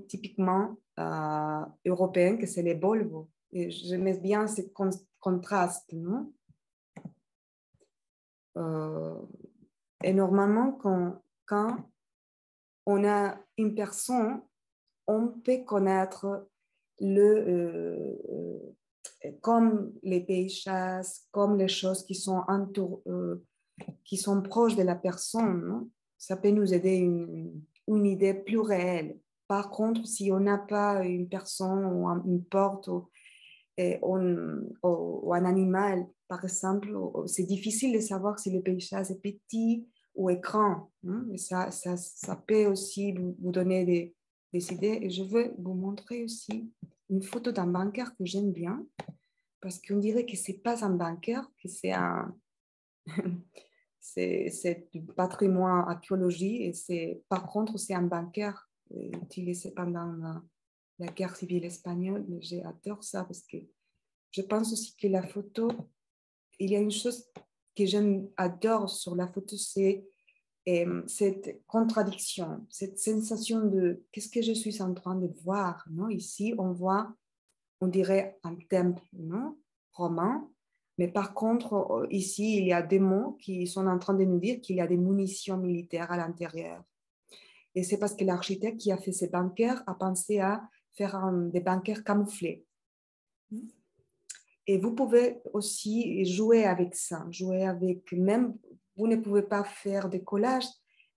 typiquement européenne, que c'est les Volvo. Et j'aime bien ce contraste, non? Et normalement, quand on a une personne, on peut connaître comme les paysages, comme les choses qui sont qui sont proches de la personne, non? Ça peut nous aider une idée plus réelle. Par contre, si on n'a pas une personne ou une porte ou un animal, par exemple, c'est difficile de savoir si le paysage est petit ou est grand. Hein? Et ça peut aussi vous donner des idées. Et je veux vous montrer aussi une photo d'un banquier que j'aime bien, parce qu'on dirait que ce n'est pas un banquier, que c'est c'est du patrimoine archéologique et par contre, c'est un banquier utilisé pendant la guerre civile espagnole. Mais j'adore ça parce que je pense aussi que la photo, il y a une chose que j'adore sur la photo, c'est cette contradiction, cette sensation de qu'est-ce que je suis en train de voir, non? Ici, on voit, on dirait un temple, non? Romain. Mais par contre, ici, il y a des mots qui sont en train de nous dire qu'il y a des munitions militaires à l'intérieur. Et c'est parce que l'architecte qui a fait ces bunkers a pensé à faire des bunkers camouflés. Et vous pouvez aussi jouer avec ça, même, vous ne pouvez pas faire des collages,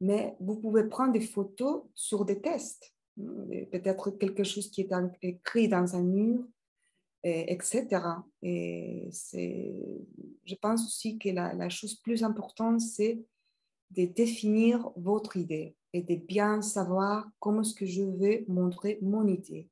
mais vous pouvez prendre des photos sur des tests. Peut-être quelque chose qui est écrit dans un mur, etc. Et je pense aussi que la chose plus importante, c'est de définir votre idée et de bien savoir comment est-ce que je vais montrer mon idée.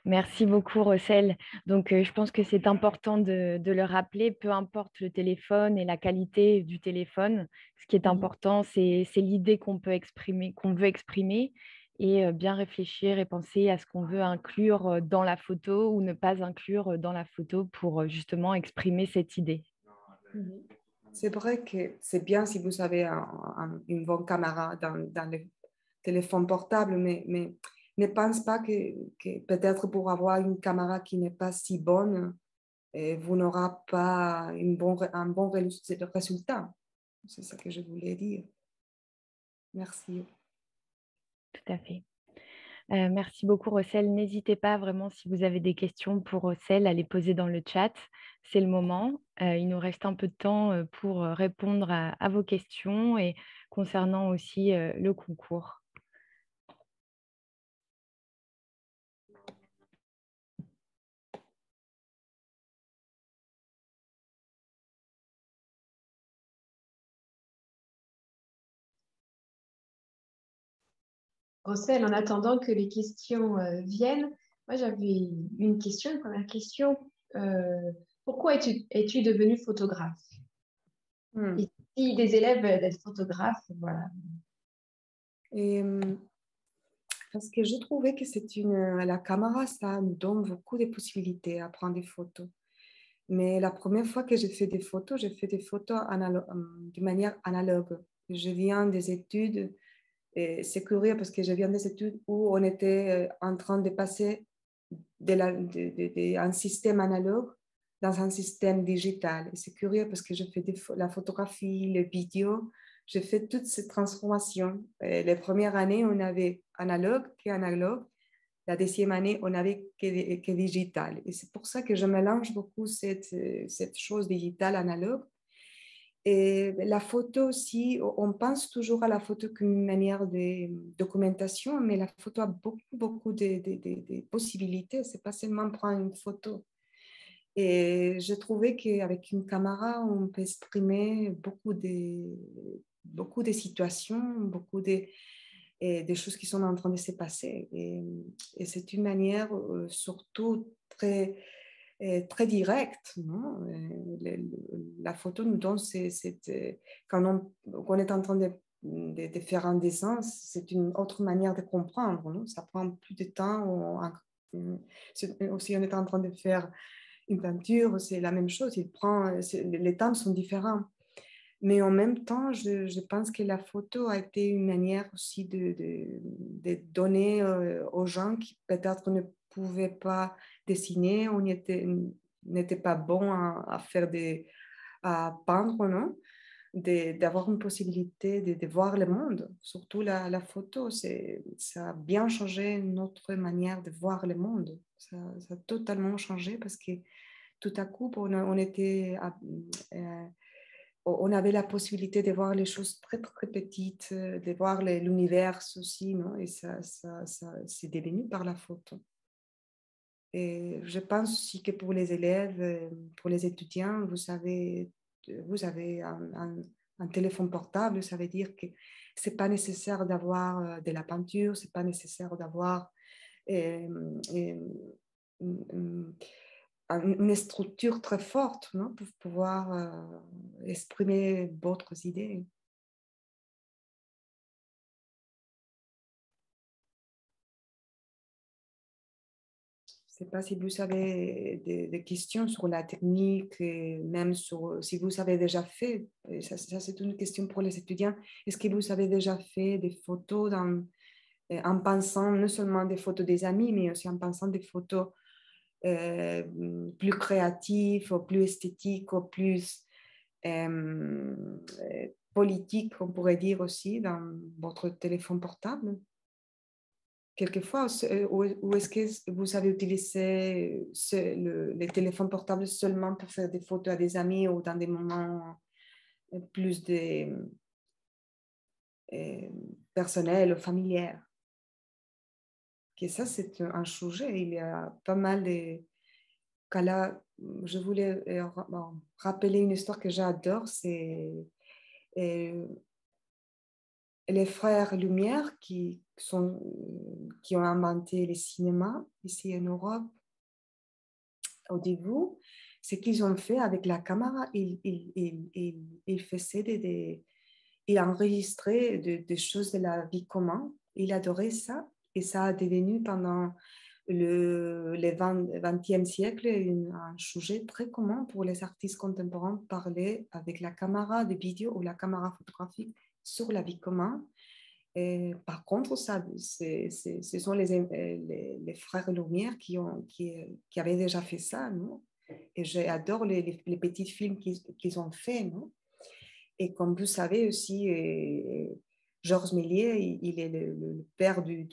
Merci beaucoup, Rossel. Donc, je pense que c'est important de le rappeler, peu importe le téléphone et la qualité du téléphone, ce qui est important, c'est l'idée qu'on peut exprimer, qu'on veut exprimer et bien réfléchir et penser à ce qu'on veut inclure dans la photo ou ne pas inclure dans la photo pour justement exprimer cette idée. C'est vrai que c'est bien si vous avez une bonne caméra dans le téléphone portable, mais ne pense pas que peut-être pour avoir une caméra qui n'est pas si bonne, vous n'aurez pas un bon résultat. C'est ça que je voulais dire. Merci. Tout à fait. Merci beaucoup, Rossel. N'hésitez pas vraiment, si vous avez des questions pour Rossel, à les poser dans le chat. C'est le moment. Il nous reste un peu de temps pour répondre à vos questions et concernant aussi le concours. Rossel, en attendant que les questions viennent, moi j'avais une première question. Pourquoi es-tu devenue photographe? Et si des élèves veulent être photographes, voilà. Et, parce que je trouvais que la caméra, ça nous donne beaucoup de possibilités à prendre des photos. Mais la première fois que j'ai fait des photos de manière analogue. Je viens des études, et c'est curieux parce que je viens des études où on était en train de passer d'un système analogue dans un système digital. Et c'est curieux parce que je fais la photographie, les vidéos, j'ai fait toutes ces transformations. Les premières années, on avait analogue et analogue. La deuxième année, on n'avait que digital. Et c'est pour ça que je mélange beaucoup cette chose digitale analogue. Et la photo aussi, on pense toujours à la photo comme une manière de documentation, mais la photo a beaucoup de possibilités. C'est pas seulement prendre une photo. Et je trouvais qu'avec une caméra, on peut exprimer beaucoup de situations, des choses qui sont en train de se passer. Et c'est une manière surtout très directe. Non? La photo nous donne quand on est en train de faire un dessin, c'est une autre manière de comprendre. Non? Ça prend plus de temps. Si on est en train de faire une peinture, c'est la même chose. Les temps sont différents. Mais en même temps, je pense que la photo a été une manière aussi de donner aux gens qui peut-être ne pouvaient pas dessiner, n'étaient pas bons à faire à peindre, non? D'avoir une possibilité de voir le monde, surtout la photo, ça a bien changé notre manière de voir le monde. Ça a totalement changé parce que tout à coup, on avait la possibilité de voir les choses très, très petites, de voir l'univers aussi, non? Et ça c'est devenu par la photo. Et je pense aussi que pour les élèves, pour les étudiants, vous avez un téléphone portable, ça veut dire que ce n'est pas nécessaire d'avoir de la peinture, ce n'est pas nécessaire d'avoir euh, euh, une une structure très forte, non, pour pouvoir exprimer d'autres idées. Je ne sais pas si vous avez des questions sur la technique, et même sur si vous avez déjà fait, et ça c'est une question pour les étudiants, est-ce que vous avez déjà fait des photos en pensant non seulement des photos des amis, mais aussi en pensant des photos euh, plus créatives, ou plus esthétiques, ou plus politiques, on pourrait dire aussi, dans votre téléphone portable? Quelquefois, ou est-ce que vous avez utilisé les téléphones portables seulement pour faire des photos à des amis ou dans des moments plus euh, personnels ou familiers? Que ça, c'est un sujet. Il y a pas mal de cas là. Je voulais rappeler une histoire que j'adore. C'est euh, les frères Lumière qui ont inventé le cinéma ici en Europe. Au début, ce qu'ils ont fait avec la caméra, ils faisaient il enregistrait des choses de la vie commune. Il adorait ça et ça a devenu pendant le 20e siècle un sujet très commun pour les artistes contemporains de parler avec la caméra de vidéo ou la caméra photographique sur la vie commune. Et par contre, ce sont les frères Lumière qui avaient déjà fait ça, non? Et j'adore les petits films qu'ils ont fait, non? Et comme vous savez aussi, Georges Méliès, il est le père du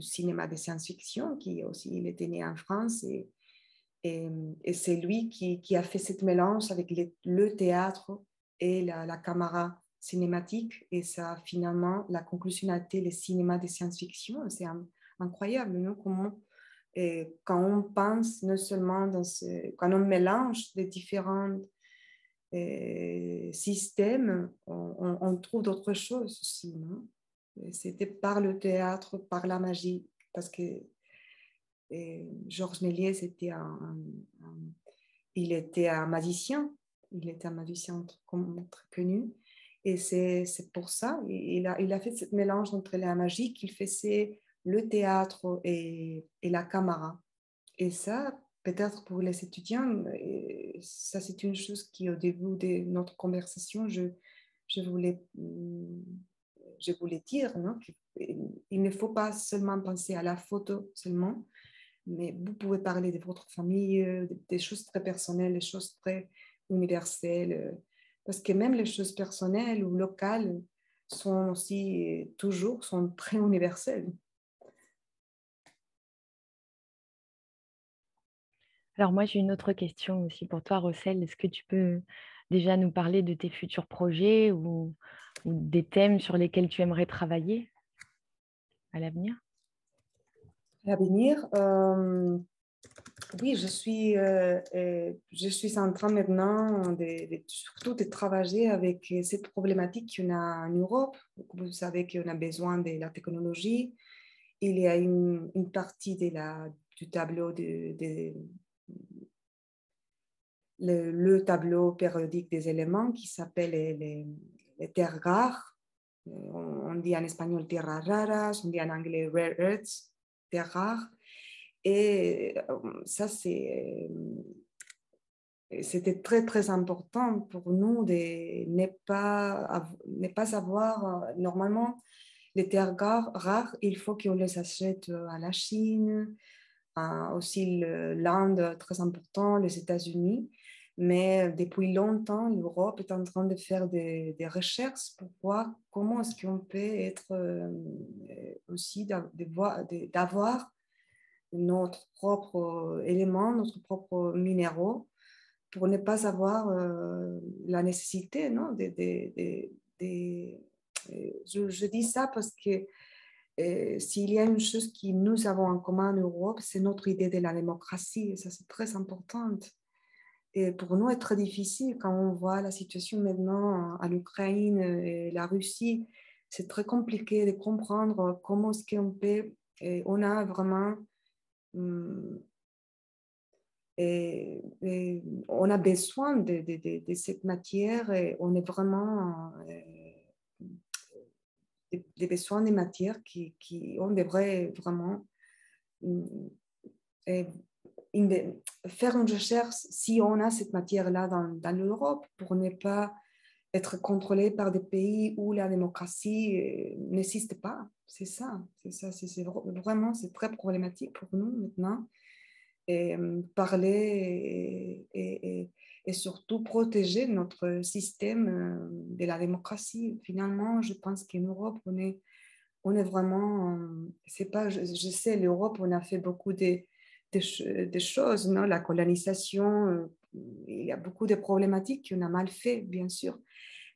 cinéma de science-fiction, il était né en France, et c'est lui qui a fait cette mélange avec le théâtre et la caméra cinématique, et ça, finalement, la conclusion a été le cinéma de science-fiction. C'est incroyable, non? Comment, quand on pense, non seulement quand on mélange les différents systèmes, on trouve d'autres choses aussi, non? C'était par le théâtre, par la magie, parce que Georges Méliès il était un magicien, très connu, et c'est pour ça, il a fait ce mélange entre la magie qu'il faisait le théâtre et la caméra. Et ça, peut-être pour les étudiants, ça c'est une chose qui au début de notre conversation, je voulais, je voulais dire, non? Il ne faut pas seulement penser à la photo seulement, mais vous pouvez parler de votre famille, des choses très personnelles, des choses très universelles, parce que même les choses personnelles ou locales sont aussi sont très universelles. Alors moi, j'ai une autre question aussi pour toi, Rossel. Est-ce que tu peux déjà nous parler de tes futurs projets ou des thèmes sur lesquels tu aimerais travailler à l'avenir? À l'avenir, oui, je suis en train maintenant surtout de travailler avec cette problématique qu'on a en Europe. Vous savez qu'on a besoin de la technologie. Il y a une partie du tableau, le tableau périodique des éléments qui s'appelle les terres rares. On dit en espagnol tierras raras, on dit en anglais rare earths, terres rares. Et ça, c'était très, très important pour nous de ne pas avoir, normalement, les terres rares, il faut qu'on les achète à la Chine, aussi l'Inde, très important, les États-Unis. Mais depuis longtemps, l'Europe est en train de faire des recherches pour voir comment est-ce qu'on peut être aussi d'avoir notre propre élément, notre propre minéraux, pour ne pas avoir la nécessité, non, je dis ça parce que s'il y a une chose que nous avons en commun en Europe, c'est notre idée de la démocratie, et ça c'est très important. Et pour nous, c'est très difficile quand on voit la situation maintenant à l'Ukraine et la Russie. C'est très compliqué de comprendre comment est-ce qu'on peut. Et on a vraiment. Et on a besoin de cette matière et on est vraiment des besoins de matières on devrait vraiment faire une recherche si on a cette matière-là dans l'Europe pour ne pas être contrôlé par des pays où la démocratie n'existe pas. C'est ça. Vraiment, c'est très problématique pour nous maintenant. Et parler et surtout protéger notre système de la démocratie. Finalement, je pense qu'en Europe, on est vraiment, c'est pas, je sais, l'Europe, on a fait beaucoup de choses, non? La colonisation, il y a beaucoup de problématiques qu'on a mal fait, bien sûr.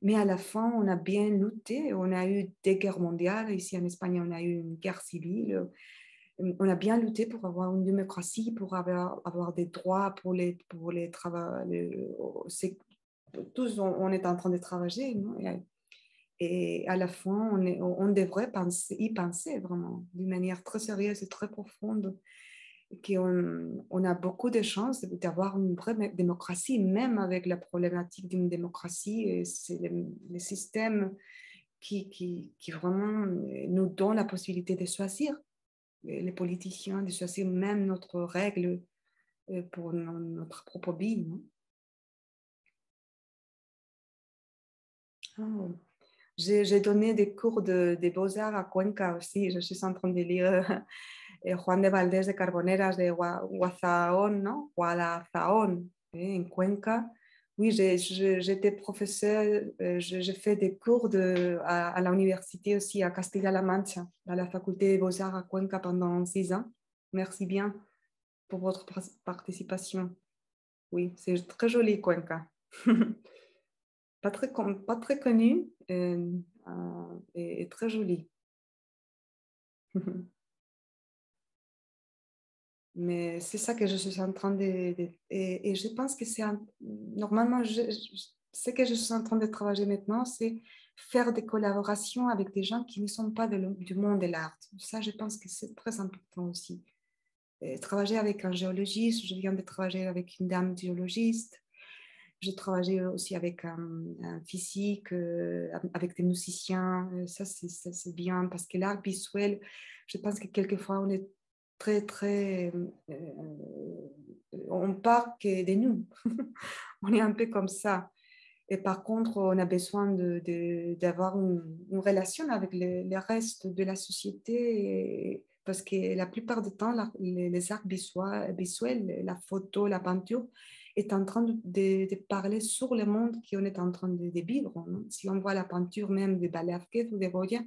Mais à la fin, on a bien lutté. On a eu des guerres mondiales. Ici en Espagne, on a eu une guerre civile. On a bien lutté pour avoir une démocratie, pour avoir des droits pour les travailleurs. Tous, on est en train de travailler, non? Et à la fin, on devrait y penser vraiment d'une manière très sérieuse et très profonde, qu'on a beaucoup de chances d'avoir une vraie démocratie, même avec la problématique d'une démocratie. Et c'est le système qui vraiment nous donne la possibilité de choisir, les politiciens, de choisir même notre règle pour notre propre vie. Non? Oh. J'ai donné des cours de beaux-arts à Cuenca aussi. Je suis en train de lire Juan de Valdés de Carboneras de Huazaón, ¿no? Guadalazahón, en Cuenca. Oui, j'étais professeur, j'ai fait des cours à l'université aussi à Castilla-La Mancha, à la faculté des beaux-arts à Cuenca pendant 6 ans. Merci bien pour votre participation. Oui, c'est très joli, Cuenca. Pas très connu et très joli. Mais c'est ça que je suis en train et je pense que normalement, ce que je suis en train de travailler maintenant, c'est faire des collaborations avec des gens qui ne sont pas du monde de l'art. Ça, je pense que c'est très important aussi. Et travailler avec un géologiste, je viens de travailler avec une dame géologiste. J'ai travaillé aussi avec un physique, avec des musiciens. Ça, c'est bien parce que l'art visuel, je pense que quelquefois, on est très... on part que de nous. On est un peu comme ça. Et par contre, on a besoin d'avoir une relation avec le reste de la société parce que la plupart du temps, les arts visuels, la photo, la peinture, est en train de parler sur le monde qu'on est en train de vivre. Non? Si on voit la peinture même de Velázquez ou de Goya,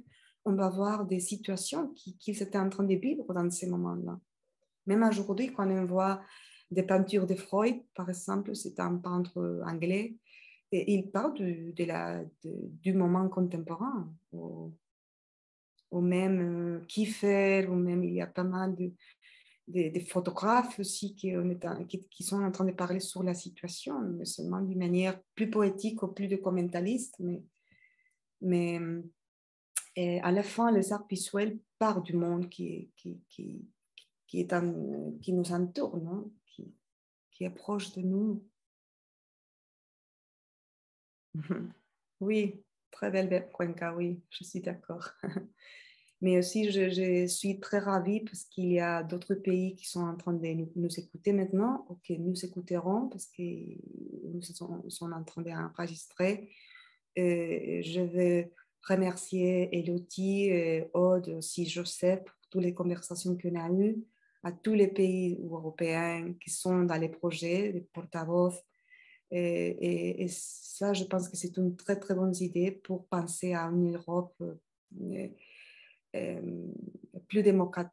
on va voir des situations qu'ils étaient en train de vivre dans ces moments-là. Même aujourd'hui, quand on voit des peintures de Freud, par exemple, c'est un peintre anglais, et il parle du moment contemporain, ou même Kiefer, ou même il y a pas mal de photographes aussi qui sont en train de parler sur la situation, mais seulement d'une manière plus poétique ou plus documentaliste. Mais à la fin, les arts visuels partent du monde qui nous entoure, non? Qui est proche de nous. Oui, très belle Cuenca, oui, je suis d'accord. Mais aussi, je suis très ravie parce qu'il y a d'autres pays qui sont en train de nous écouter maintenant, ou qui nous écouteront parce qu'ils sont en train d'enregistrer. Je veux remercier Elodie, Aude, aussi Joseph pour toutes les conversations qu'on a eues. à tous les pays européens qui sont dans les projets, les porte-voix. Et ça, je pense que c'est une très, très bonne idée pour penser à une Europe plus démocratique,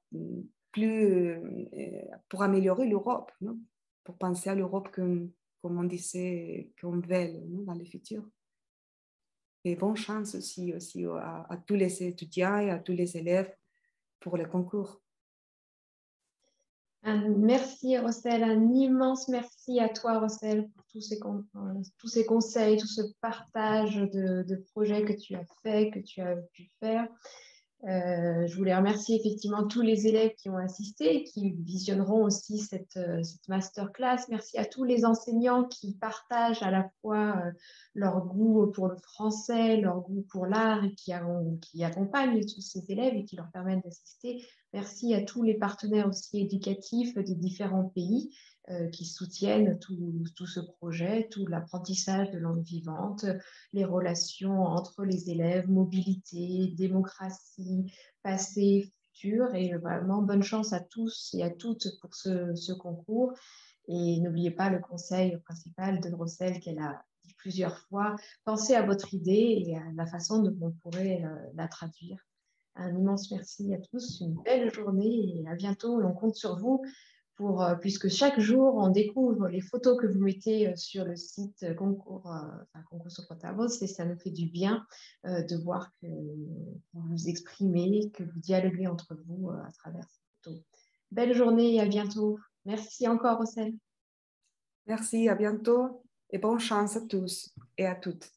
pour améliorer l'Europe, non? Pour penser à l'Europe comme on disait, qu'on veut, non? Dans le futur. Et bonne chance aussi à tous les étudiants et à tous les élèves pour le concours. Merci Rossel, un immense merci à toi Rossel pour tous ces conseils, tout ce partage de projets que tu as fait, que tu as pu faire. Je voulais remercier effectivement tous les élèves qui ont assisté et qui visionneront aussi cette masterclass. Merci à tous les enseignants qui partagent à la fois leur goût pour le français, leur goût pour l'art et qui accompagnent tous ces élèves et qui leur permettent d'assister. Merci à tous les partenaires aussi éducatifs des différents pays qui soutiennent tout ce projet, tout l'apprentissage de langue vivante, les relations entre les élèves, mobilité, démocratie, passé, futur. Et vraiment, bonne chance à tous et à toutes pour ce concours. Et n'oubliez pas le conseil principal de Rossel qu'elle a dit plusieurs fois. Pensez à votre idée et à la façon dont on pourrait la traduire. Un immense merci à tous, une belle journée et à bientôt. On compte sur vous puisque chaque jour, on découvre les photos que vous mettez sur le site concours sur porte-voix et ça nous fait du bien de voir que vous vous exprimez, que vous dialoguez entre vous à travers ces photos. Belle journée et à bientôt. Merci encore, Rossel. Merci, à bientôt et bonne chance à tous et à toutes.